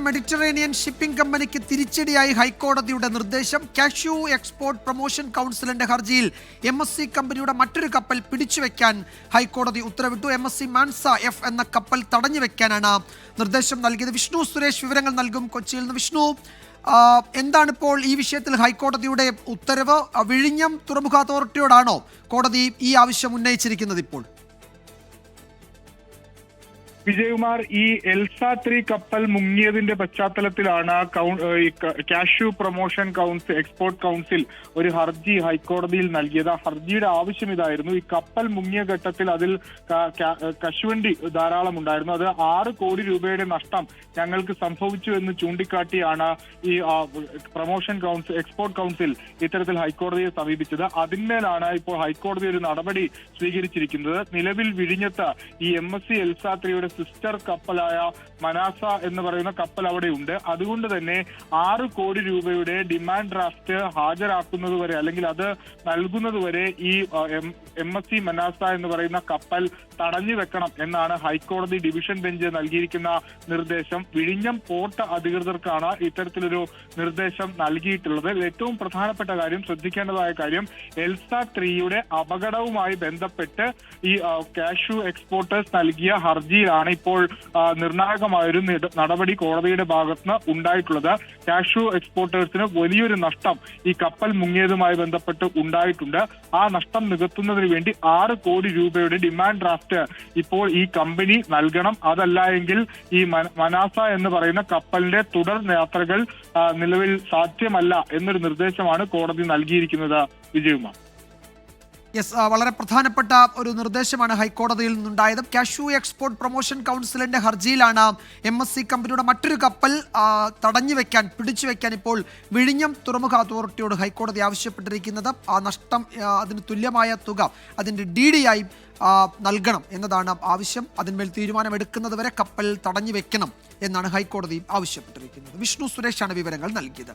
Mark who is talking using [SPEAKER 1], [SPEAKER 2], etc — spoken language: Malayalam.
[SPEAKER 1] മെഡിറ്ററേനിയൻ ഷിപ്പിംഗ് കമ്പനിക്ക് തിരിച്ചടിയായി ഹൈക്കോടതിയുടെ നിർദ്ദേശം. കാഷ്യൂ എക്സ്പോർട്ട് പ്രൊമോഷൻ കൗൺസിലിന്റെ ഹർജിയിൽ MSC കമ്പനിയുടെ മറ്റൊരു കപ്പൽ പിടിച്ചുവെക്കാൻ ഹൈക്കോടതി ഉത്തരവിട്ടു. MSC മാൻസ F എന്ന കപ്പൽ തടഞ്ഞുവെക്കാനാണ് നിർദ്ദേശം നൽകിയത്. വിഷ്ണു സുരേഷ് വിവരങ്ങൾ നൽകും കൊച്ചിയിൽ നിന്ന്. വിഷ്ണു, എന്താണിപ്പോൾ ഈ വിഷയത്തിൽ ഹൈക്കോടതിയുടെ ഉത്തരവ്? വിഴിഞ്ഞം തുറമുഖ അതോറിറ്റിയോടാണോ കോടതി ഈ ആവശ്യം ഉന്നയിച്ചിരിക്കുന്നത് ഇപ്പോൾ?
[SPEAKER 2] വിജയകുമാർ, ഈ എൽസ 3 കപ്പൽ മുങ്ങിയതിന്റെ പശ്ചാത്തലത്തിലാണ് cashew promotion council export council ഒരു ഹർജി ഹൈക്കോടതിയിൽ നൽകിയത്. ഹർജിയുടെ ആവശ്യം ഇതായിരുന്നു: ഈ കപ്പൽ മുങ്ങിയ ഘട്ടത്തിൽ അതിൽ കശുവണ്ടി ധാരാളം ഉണ്ടായിരുന്നു. അത് 6 കോടി രൂപയുടെ നഷ്ടം ഞങ്ങൾക്ക് സംഭവിച്ചു എന്ന് ചൂണ്ടിക്കാട്ടിയാണ് ഈ പ്രൊമോഷൻ കൗൺസിൽ എക്സ്പോർട്ട് കൗൺസിൽ ഇത്തരത്തിൽ ഹൈക്കോടതിയെ സമീപിച്ചത്. അതിന്മേലാണ് ഇപ്പോൾ ഹൈക്കോടതി ഒരു നടപടി സ്വീകരിച്ചിരിക്കുന്നത്. നിലവിൽ വിഴിഞ്ഞത്ത് ഈ MSC എൽസ 3യുടെ സിസ്റ്റർ കപ്പലായ മനാസ എന്ന് പറയുന്ന കപ്പൽ അവിടെയുണ്ട്. അതുകൊണ്ട് തന്നെ 6 കോടി രൂപയുടെ ഡിമാൻഡ് ഡ്രാഫ്റ്റ് ഹാജരാക്കുന്നത് വരെ, അല്ലെങ്കിൽ അത് നൽകുന്നത് വരെ ഈ MSC മനാസ എന്ന് പറയുന്ന കപ്പൽ തടഞ്ഞു വെക്കണം എന്നാണ് ഹൈക്കോടതി ഡിവിഷൻ ബെഞ്ച് നൽകിയിരിക്കുന്ന നിർദ്ദേശം. വിഴിഞ്ഞം പോർട്ട് അധികൃതർക്കാണ് ഇത്തരത്തിലൊരു നിർദ്ദേശം നൽകിയിട്ടുള്ളത്. ഏറ്റവും പ്രധാനപ്പെട്ട കാര്യം, ശ്രദ്ധിക്കേണ്ടതായ കാര്യം, എൽസ 3യുടെ അപകടവുമായി ബന്ധപ്പെട്ട് ഈ കാഷ്യൂ എക്സ്പോർട്ടേഴ്സ് നൽകിയ ഹർജിയിലാണ് ഇപ്പോൾ നിർണായകമായൊരു നടപടി കോടതിയുടെ ഭാഗത്തുനിന്ന് ഉണ്ടായിട്ടുള്ളത്. കാഷ്യൂ എക്സ്പോർട്ടേഴ്സിന് വലിയൊരു നഷ്ടം ഈ കപ്പൽ മുങ്ങിയതുമായി ബന്ധപ്പെട്ട് ഉണ്ടായിട്ടുണ്ട്. ആ നഷ്ടം നികത്തുന്നതിന് വേണ്ടി 6 കോടി രൂപയുടെ ഡിമാൻഡ് ഡ്രാഫ്റ്റ് ഇപ്പോൾ ഈ കമ്പനി നൽകണം. അതല്ല എങ്കിൽ ഈ മനാസ എന്ന് പറയുന്ന കപ്പലിന്റെ തുടർ യാത്രകൾ നിലവിൽ സാധ്യമല്ല എന്നൊരു നിർദ്ദേശമാണ് കോടതി നൽകിയിരിക്കുന്നത്. വിജയകുമാർ.
[SPEAKER 1] വളരെ പ്രധാനപ്പെട്ട ഒരു നിർദ്ദേശമാണ് ഹൈക്കോടതിയിൽ നിന്നുണ്ടായത്. കാഷ്യൂ എക്സ്പോർട്ട് പ്രൊമോഷൻ കൗൺസിലിന്റെ ഹർജിയിലാണ് MSC കമ്പനിയുടെ മറ്റൊരു കപ്പൽ പിടിച്ചുവെക്കാൻ ഇപ്പോൾ വിഴിഞ്ഞം തുറമുഖ അതോറിറ്റിയോട് ഹൈക്കോടതി ആവശ്യപ്പെട്ടിരിക്കുന്നത്. ആ നഷ്ടം, അതിന് തുല്യമായ തുക അതിൻ്റെ DD ആയി നൽകണം എന്നതാണ് ആവശ്യം. അതിന്മേൽ തീരുമാനമെടുക്കുന്നത് വരെ കപ്പൽ തടഞ്ഞു വെക്കണം എന്നാണ് ഹൈക്കോടതി ആവശ്യപ്പെട്ടിരിക്കുന്നത്. വിഷ്ണു സുരേഷാണ് വിവരങ്ങൾ നൽകിയത്.